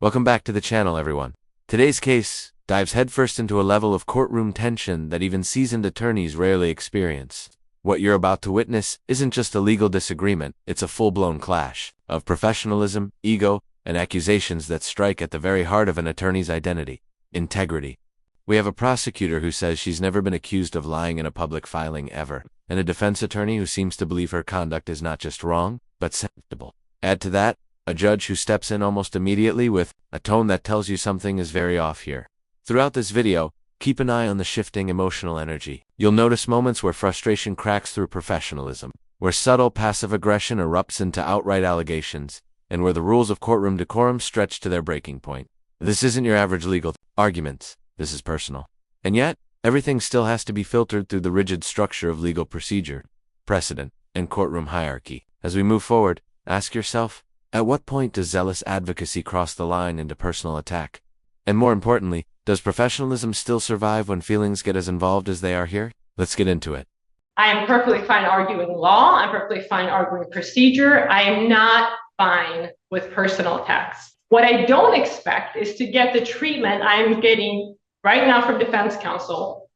Welcome back to the channel, everyone. Today's case dives headfirst into a level of courtroom tension that even seasoned attorneys rarely experience. What you're about to witness isn't just a legal disagreement, it's a full-blown clash of professionalism, ego, and accusations that strike at the very heart of an attorney's identity, integrity. We have a prosecutor who says she's never been accused of lying in a public filing ever, and a defense attorney who seems to believe her conduct is not just wrong, but acceptable. Add to that, a judge who steps in almost immediately with a tone that tells you something is very off here. Throughout this video, keep an eye on the shifting emotional energy. You'll notice moments where frustration cracks through professionalism, where subtle passive aggression erupts into outright allegations, and where the rules of courtroom decorum stretch to their breaking point. This isn't your average legal arguments. This is personal. And yet, everything still has to be filtered through the rigid structure of legal procedure, precedent, and courtroom hierarchy. As we move forward, ask yourself, at what point does zealous advocacy cross the line into personal attack? And more importantly, does professionalism still survive when feelings get as involved as they are here? Let's get into it. I am perfectly fine arguing law. I'm perfectly fine arguing procedure. I am not fine with personal attacks. What I don't expect is to get the treatment I'm getting right now from defense counsel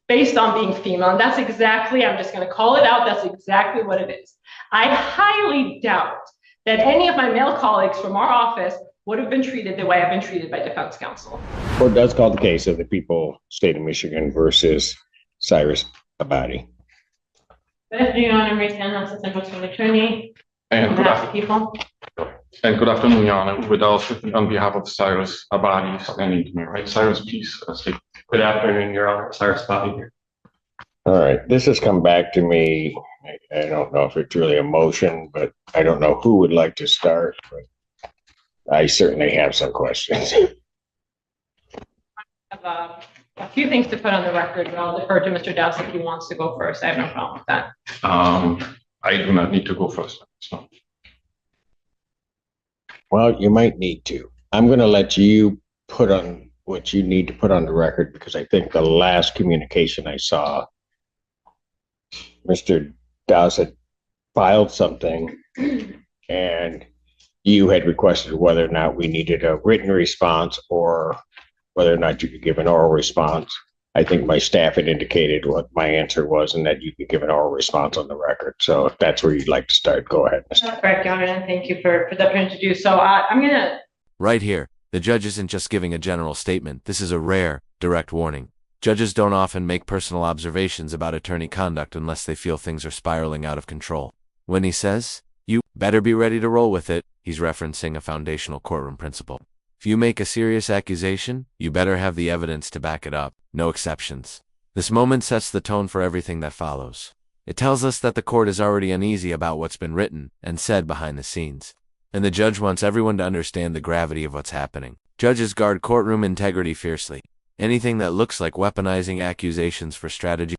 based on being female. And that's exactly, I'm just going to call it out, that's exactly what it is. I highly doubt that any of my male colleagues from our office would have been treated the way I've been treated by defense counsel. Court does call the case of the people, state of Michigan versus Cyrus Abadi. Good afternoon, Your Honor. Marieh Tanha, Assistant Prosecuting Attorney. And good afternoon, Your Honor. With also on behalf of Cyrus Abadi standing to me, right? Cyrus, please state. Good afternoon, Your Honor. Cyrus Abadi here. All right, this has come back to me. I don't know if it's really a motion, but I don't know who would like to start, but I certainly have some questions. I have a few things to put on the record, and I'll defer to Mr. Dowse if he wants to go first. I have no problem with that. I do not need to go first. So. Well, you might need to. I'm going to let you put on what you need to put on the record, because I think the last communication I saw, Mr. Dowse had filed something and you had requested whether or not we needed a written response or whether or not you could give an oral response. I think my staff had indicated what my answer was and that you could give an oral response on the record. So if that's where you'd like to start, go ahead. That's correct, Your Honor, and thank you for the opportunity to do so. I'm going to... Right here, the judge isn't just giving a general statement. This is a rare, direct warning. Judges don't often make personal observations about attorney conduct unless they feel things are spiraling out of control. When he says, "You better be ready to roll with it," he's referencing a foundational courtroom principle. If you make a serious accusation, you better have the evidence to back it up. No exceptions. This moment sets the tone for everything that follows. It tells us that the court is already uneasy about what's been written and said behind the scenes. And the judge wants everyone to understand the gravity of what's happening. Judges guard courtroom integrity fiercely. Anything that looks like weaponizing accusations for strategy,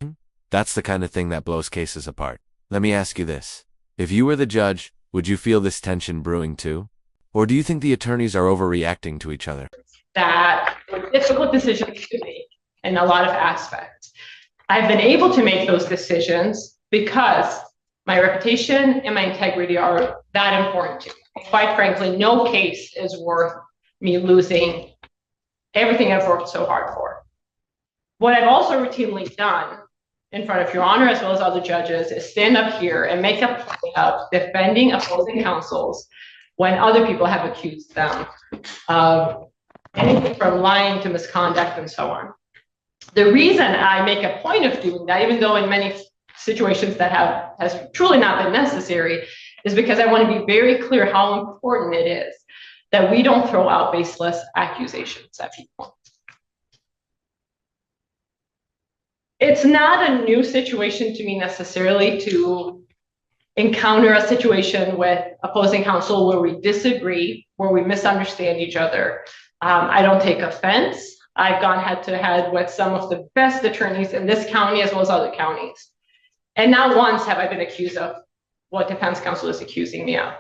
that's the kind of thing that blows cases apart. Let me ask you this. If you were the judge, would you feel this tension brewing too? Or do you think the attorneys are overreacting to each other? That were difficult decisions to make in a lot of aspects. I've been able to make those decisions because my reputation and my integrity are that important to me. Quite frankly, no case is worth me losing everything I've worked so hard for. What I've also routinely done in front of Your Honor, as well as other judges, is stand up here and make a point of defending opposing counsels when other people have accused them of anything from lying to misconduct and so on. The reason I make a point of doing that, even though in many situations that has truly not been necessary, is because I want to be very clear how important it is that we don't throw out baseless accusations at people. It's not a new situation to me necessarily to encounter a situation with opposing counsel where we disagree, where we misunderstand each other. I don't take offense. I've gone head to head with some of the best attorneys in this county as well as other counties. And not once have I been accused of what defense counsel is accusing me of.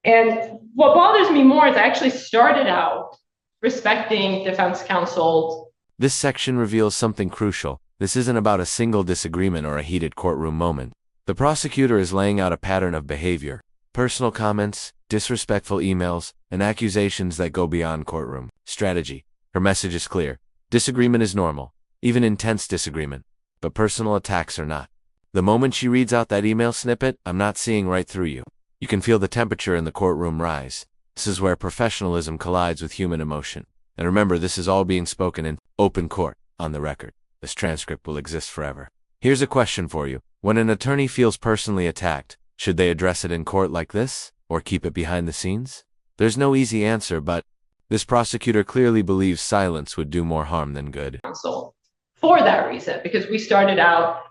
And what bothers me more is I actually started out respecting defense counsel. This section reveals something crucial. This isn't about a single disagreement or a heated courtroom moment. The prosecutor is laying out a pattern of behavior, personal comments, disrespectful emails, and accusations that go beyond courtroom strategy. Her message is clear. Disagreement is normal, even intense disagreement, but personal attacks are not. The moment she reads out that email snippet, "I'm not seeing right through you." You can feel the temperature in the courtroom rise. This is where professionalism collides with human emotion. And remember, this is all being spoken in open court, on the record. This transcript will exist forever. Here's a question for you. When an attorney feels personally attacked, should they address it in court like this, or keep it behind the scenes? There's no easy answer, but this prosecutor clearly believes silence would do more harm than good. Counsel for that reason, because we started out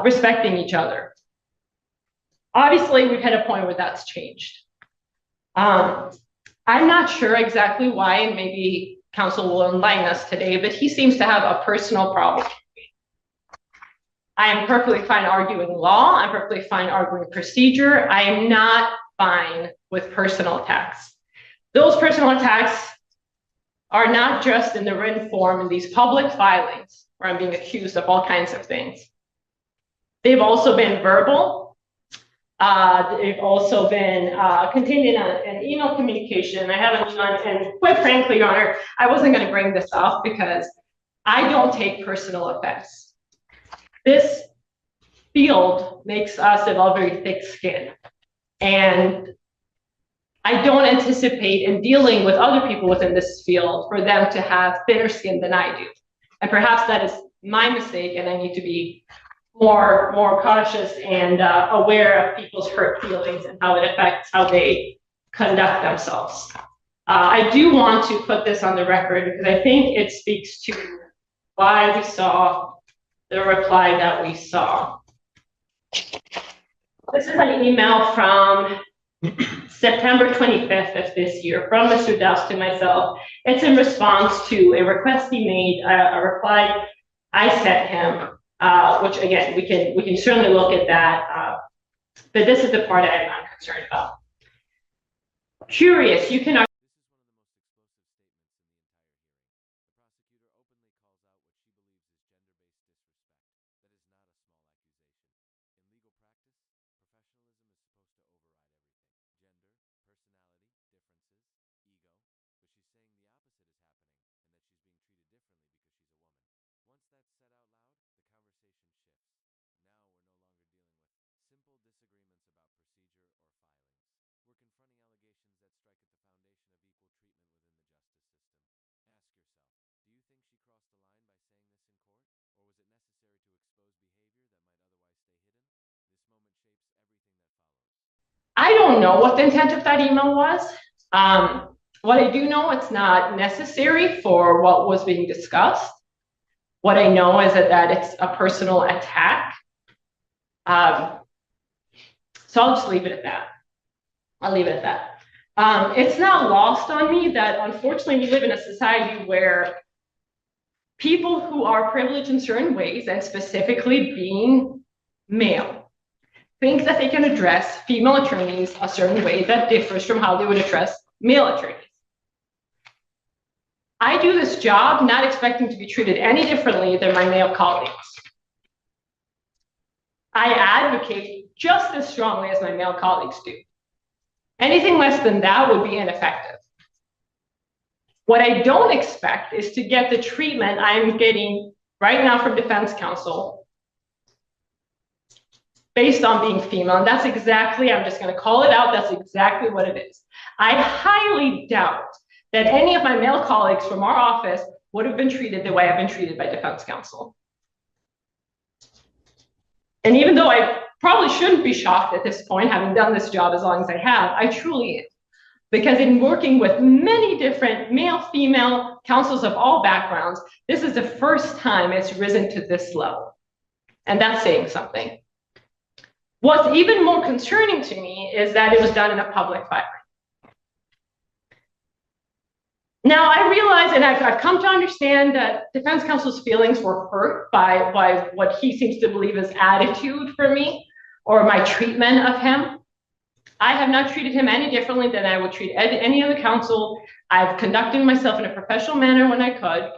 respecting each other. Obviously, we've had a point where that's changed. I'm not sure exactly why, and maybe counsel will enlighten us today, but he seems to have a personal problem. I am perfectly fine arguing law. I'm perfectly fine arguing procedure. I am not fine with personal attacks. Those personal attacks are not just in the written form in these public filings where I'm being accused of all kinds of things. They've also been verbal. They've also been contained in an email communication. I have an email, and quite frankly, Your Honor, I wasn't going to bring this up because I don't take personal offense. This field makes us develop very thick skin, and I don't anticipate in dealing with other people within this field for them to have thinner skin than I do. And perhaps that is my mistake, and I need to be more cautious and aware of people's hurt feelings and how it affects how they conduct themselves. I do want to put this on the record because I think it speaks to why we saw the reply that we saw. This is an email from September 25th of this year from Mr. Douse to myself. It's in response to a request he made, a reply I sent him. Which again, we can certainly look at that, but this is the part I'm concerned about. Curious, you can. I don't know what the intent of that email was. What I do know, it's not necessary for what was being discussed. What I know is that it's a personal attack. So I'll just leave it at that. I'll leave it at that. It's not lost on me that unfortunately we live in a society where people who are privileged in certain ways, and specifically being male, think that they can address female attorneys a certain way that differs from how they would address male attorneys. I do this job not expecting to be treated any differently than my male colleagues. I advocate just as strongly as my male colleagues do. Anything less than that would be ineffective. What I don't expect is to get the treatment I'm getting right now from defense counsel based on being female, and that's exactly, I'm just going to call it out, that's exactly what it is. I highly doubt that any of my male colleagues from our office would have been treated the way I've been treated by defense counsel. And even though I probably shouldn't be shocked at this point, having done this job as long as I have, I truly am. Because in working with many different male, female counsels of all backgrounds, this is the first time it's risen to this level. And that's saying something. What's even more concerning to me is that it was done in a public filing. Now, I realize, and I've come to understand that defense counsel's feelings were hurt by what he seems to believe is attitude for me or my treatment of him. I have not treated him any differently than I would treat any other counsel. I've conducted myself in a professional manner when I could.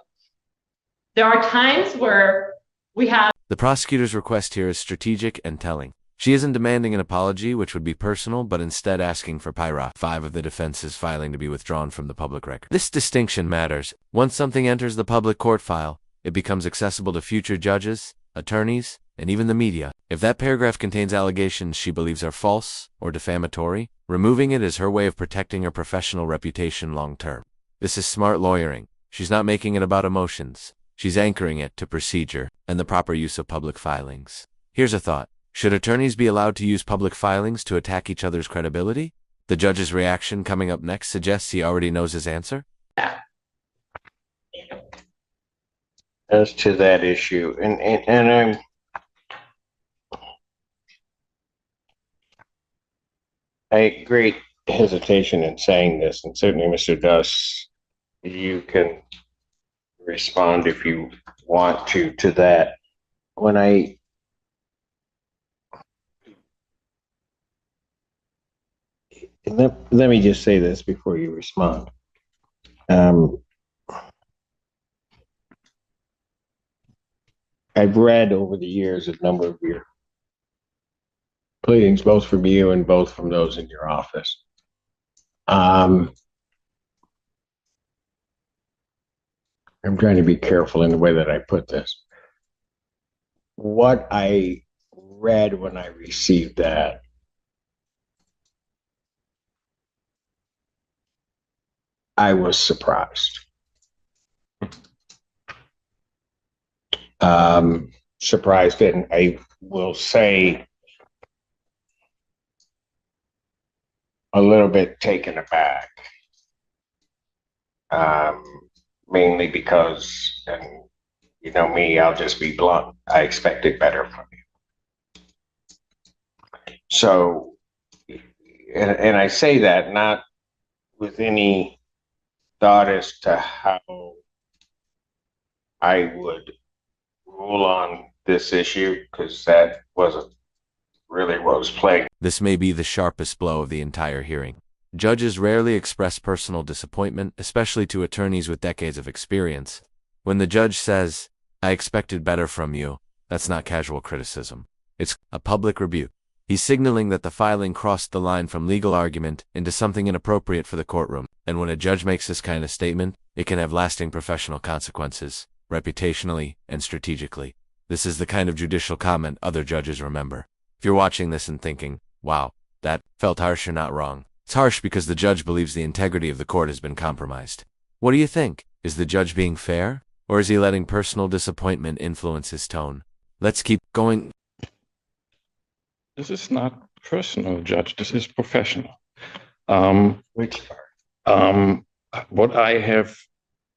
There are times where we have. The prosecutor's request here is strategic and telling. She isn't demanding an apology, which would be personal, but instead asking for Pyra 5 of the defense's filing to be withdrawn from the public record. This distinction matters. Once something enters the public court file, it becomes accessible to future judges, attorneys, and even the media. If that paragraph contains allegations she believes are false or defamatory, removing it is her way of protecting her professional reputation long term. This is smart lawyering. She's not making it about emotions. She's anchoring it to procedure and the proper use of public filings. Here's a thought. Should attorneys be allowed to use public filings to attack each other's credibility? The judge's reaction coming up next suggests he already knows his answer. As to that issue, and I great hesitation in saying this, and certainly Mr. Duss, you can respond if you want to that. When let me just say this before you respond. I've read over the years a number of your pleadings, both from you and both from those in your office. I'm trying to be careful in the way that I put this. What I read when I received that, I was surprised. Surprised, and I will say a little bit taken aback, mainly because, and you know me, I'll just be blunt, I expected better from you. So, and I say that not with any thought as to how I would rule on this issue, because that wasn't really what was playing. This may be the sharpest blow of the entire hearing. Judges rarely express personal disappointment, especially to attorneys with decades of experience. When the judge says, "I expected better from you," that's not casual criticism. It's a public rebuke. He's signaling that the filing crossed the line from legal argument into something inappropriate for the courtroom. And when a judge makes this kind of statement, it can have lasting professional consequences, reputationally and strategically. This is the kind of judicial comment other judges remember. If you're watching this and thinking, wow, that felt harsh or not wrong, it's harsh because the judge believes the integrity of the court has been compromised. What do you think? Is the judge being fair? Or is he letting personal disappointment influence his tone? Let's keep going. This is not personal, Judge. This is professional. Which part? What I have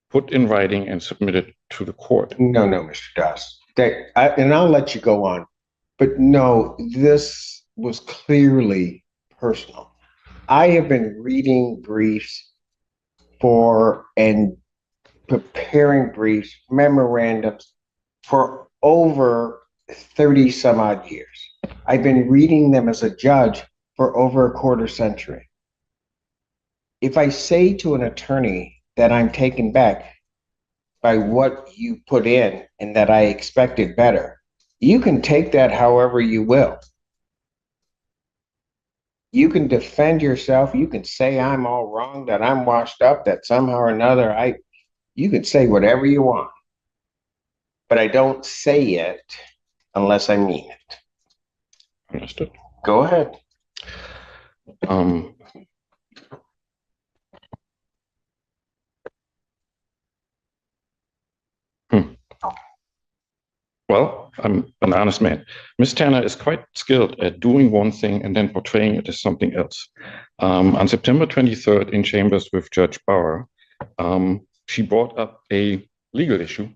put in writing and submitted to the court. No, Mr. Duss. And I'll let you go on. But no, this was clearly personal. I have been reading briefs and preparing briefs, memorandums for over 30 some odd years. I've been reading them as a judge for over a quarter century. If I say to an attorney that I'm taken back by what you put in and that I expected better, you can take that however you will. You can defend yourself. You can say I'm all wrong, that I'm washed up, that somehow or another you can say whatever you want. But I don't say it unless I mean it. Understood. Go ahead. Well, I'm an honest man. Ms. Tanha is quite skilled at doing one thing and then portraying it as something else. On September 23rd in chambers with Judge Bauer, she brought up a legal issue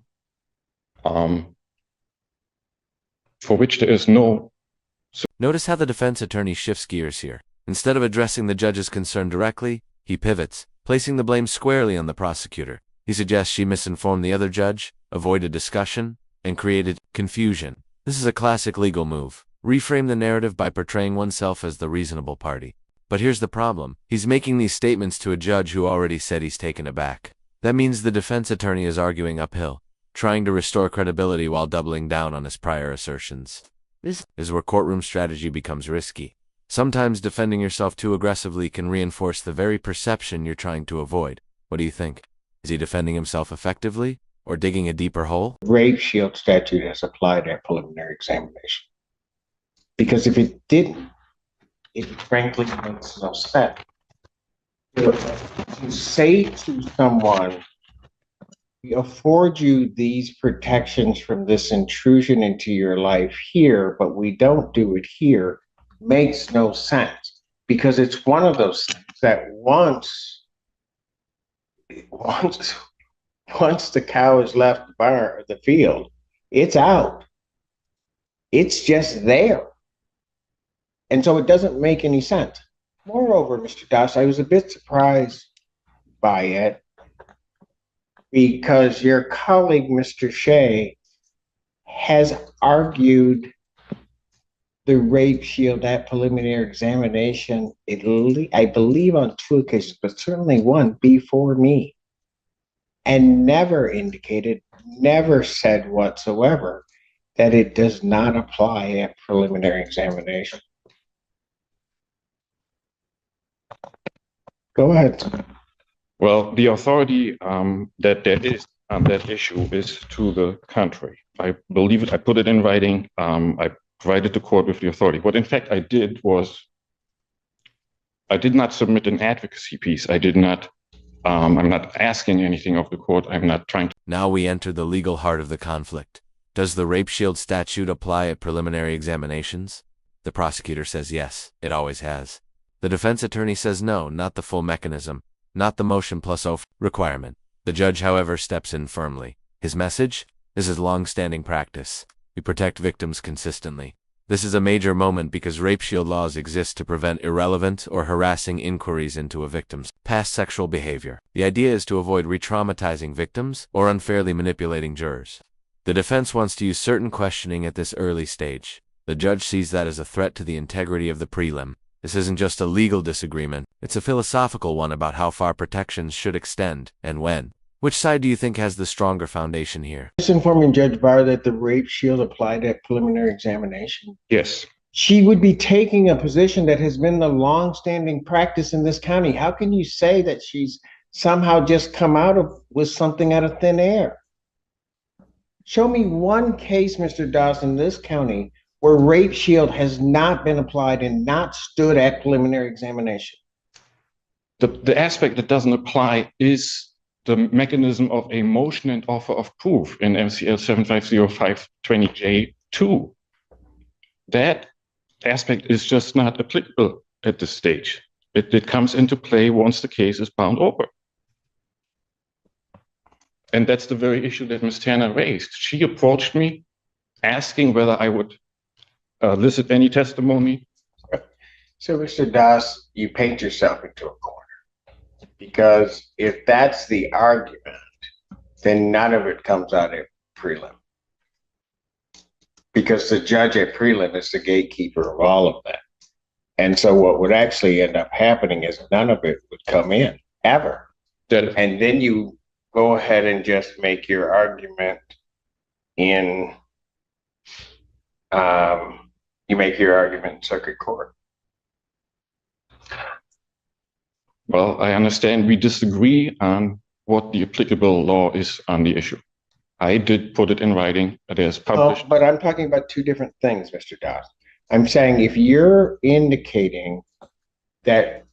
for which there is no... Notice how the defense attorney shifts gears here. Instead of addressing the judge's concern directly, he pivots, placing the blame squarely on the prosecutor. He suggests she misinformed the other judge, avoided discussion, and created confusion. This is a classic legal move. Reframe the narrative by portraying oneself as the reasonable party. But here's the problem. He's making these statements to a judge who already said he's taken aback. That means the defense attorney is arguing uphill, trying to restore credibility while doubling down on his prior assertions. This is where courtroom strategy becomes risky. Sometimes defending yourself too aggressively can reinforce the very perception you're trying to avoid. What do you think? Is he defending himself effectively or digging a deeper hole? Rape shield statute has applied at preliminary examination. Because if it didn't, it frankly makes no sense. To say to someone, we afford you these protections from this intrusion into your life here, but we don't do it here, makes no sense. Because it's one of those things that once the cow has left the barn or the field, it's out. It's just there. And so it doesn't make any sense. Moreover, Mr. Das, I was a bit surprised by it because your colleague, Mr. Shea, has argued the rape shield at preliminary examination, I believe on 2 occasions, but certainly one before me, and never indicated, never said whatsoever that it does not apply at preliminary examination. Go ahead. Well, the authority that there is on that issue is to the contrary. I believe it, I put it in writing. I provided the court with the authority. What in fact I did was, I did not submit an advocacy piece. I did not, I'm not asking anything of the court. I'm not trying to. Now we enter the legal heart of the conflict. Does the rape shield statute apply at preliminary examinations? The prosecutor says yes, it always has. The defense attorney says no, not the full mechanism, not the motion plus oath requirement. The judge, however, steps in firmly. His message? This is long-standing practice. We protect victims consistently. This is a major moment because rape shield laws exist to prevent irrelevant or harassing inquiries into a victim's past sexual behavior. The idea is to avoid re-traumatizing victims or unfairly manipulating jurors. The defense wants to use certain questioning at this early stage. The judge sees that as a threat to the integrity of the prelim. This isn't just a legal disagreement, it's a philosophical one about how far protections should extend and when. Which side do you think has the stronger foundation here? Just informing Judge Barr that the rape shield applied at preliminary examination. Yes. She would be taking a position that has been the long-standing practice in this county. How can you say that she's somehow just come out with something out of thin air? Show me one case, Mr. Dawson, in this county where rape shield has not been applied and not stood at preliminary examination. The aspect that doesn't apply is the mechanism of a motion and offer of proof in MCL 750520J2. That aspect is just not applicable at this stage. It comes into play once the case is bound over. And that's the very issue that Ms. Tanha raised. She approached me asking whether I would elicit any testimony. So, Mr. Das, you paint yourself into a corner. Because if that's the argument, then none of it comes out at prelim. Because the judge at prelim is the gatekeeper of all of that. And so what would actually end up happening is none of it would come in, ever. And then you go ahead and just make your argument in, circuit court. Well, I understand we disagree on what the applicable law is on the issue. I did put it in writing. It is published. But I'm talking about two different things, Mr. Das. I'm saying if you're indicating that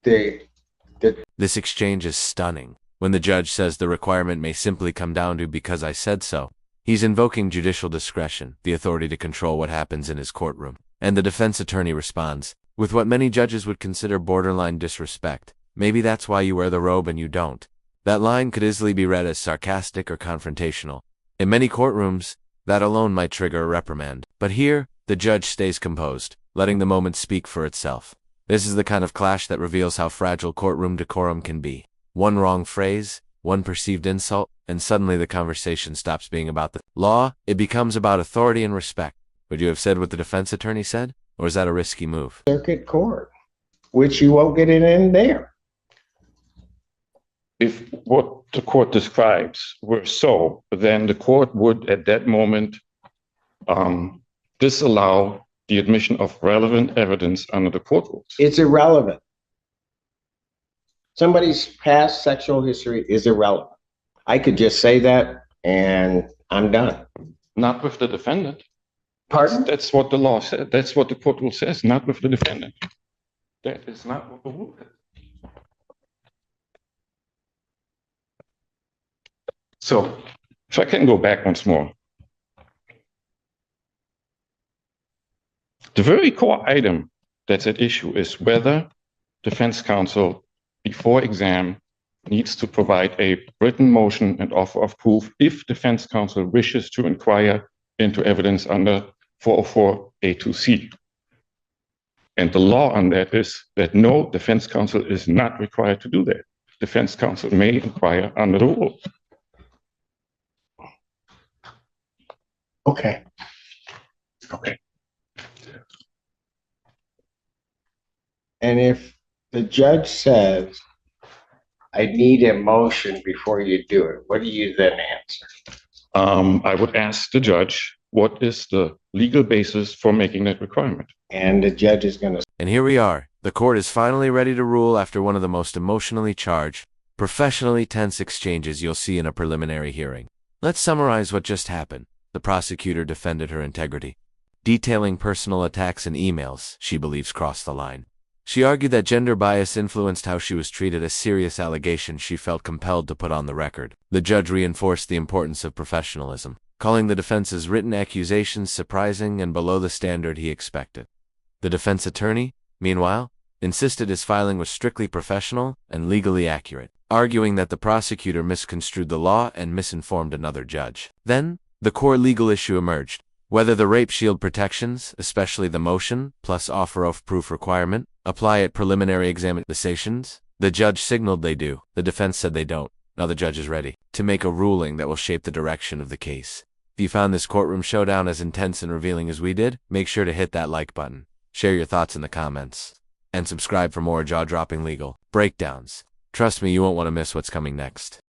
This exchange is stunning. When the judge says the requirement may simply come down to because I said so, he's invoking judicial discretion, the authority to control what happens in his courtroom. And the defense attorney responds, with what many judges would consider borderline disrespect. Maybe that's why you wear the robe and you don't. That line could easily be read as sarcastic or confrontational. In many courtrooms, that alone might trigger a reprimand. But here, the judge stays composed, letting the moment speak for itself. This is the kind of clash that reveals how fragile courtroom decorum can be. One wrong phrase, one perceived insult, and suddenly the conversation stops being about the law. It becomes about authority and respect. Would you have said what the defense attorney said? Or is that a risky move? Circuit court, which you won't get it in there. If what the court describes were so, then the court would at that moment disallow the admission of relevant evidence under the court rules. It's irrelevant. Somebody's past sexual history is irrelevant. I could just say that and I'm done. Not with the defendant. Pardon? That's what the law says. That's what the court rule says, not with the defendant. That is not what the rule says. So, if I can go back once more. The very core item that's at issue is whether defense counsel, before exam, needs to provide a written motion and offer of proof if defense counsel wishes to inquire into evidence under 404A2C. And the law on that is that no, defense counsel is not required to do that. Defense counsel may inquire under the rule. Okay. Okay. And if the judge says, I need a motion before you do it, what do you then answer? I would ask the judge, what is the legal basis for making that requirement? And the judge is going to. And here we are. The court is finally ready to rule after one of the most emotionally charged, professionally tense exchanges you'll see in a preliminary hearing. Let's summarize what just happened. The prosecutor defended her integrity, detailing personal attacks and emails she believes crossed the line. She argued that gender bias influenced how she was treated, a serious allegation she felt compelled to put on the record. The judge reinforced the importance of professionalism, calling the defense's written accusations surprising and below the standard he expected. The defense attorney, meanwhile, insisted his filing was strictly professional and legally accurate, arguing that the prosecutor misconstrued the law and misinformed another judge. Then, the core legal issue emerged: whether the rape shield protections, especially the motion plus offer of proof requirement, apply at preliminary examinations. The judge signaled they do. The defense said they don't. Now the judge is ready to make a ruling that will shape the direction of the case. If you found this courtroom showdown as intense and revealing as we did, make sure to hit that like button, share your thoughts in the comments, and subscribe for more jaw-dropping legal breakdowns. Trust me, you won't want to miss what's coming next.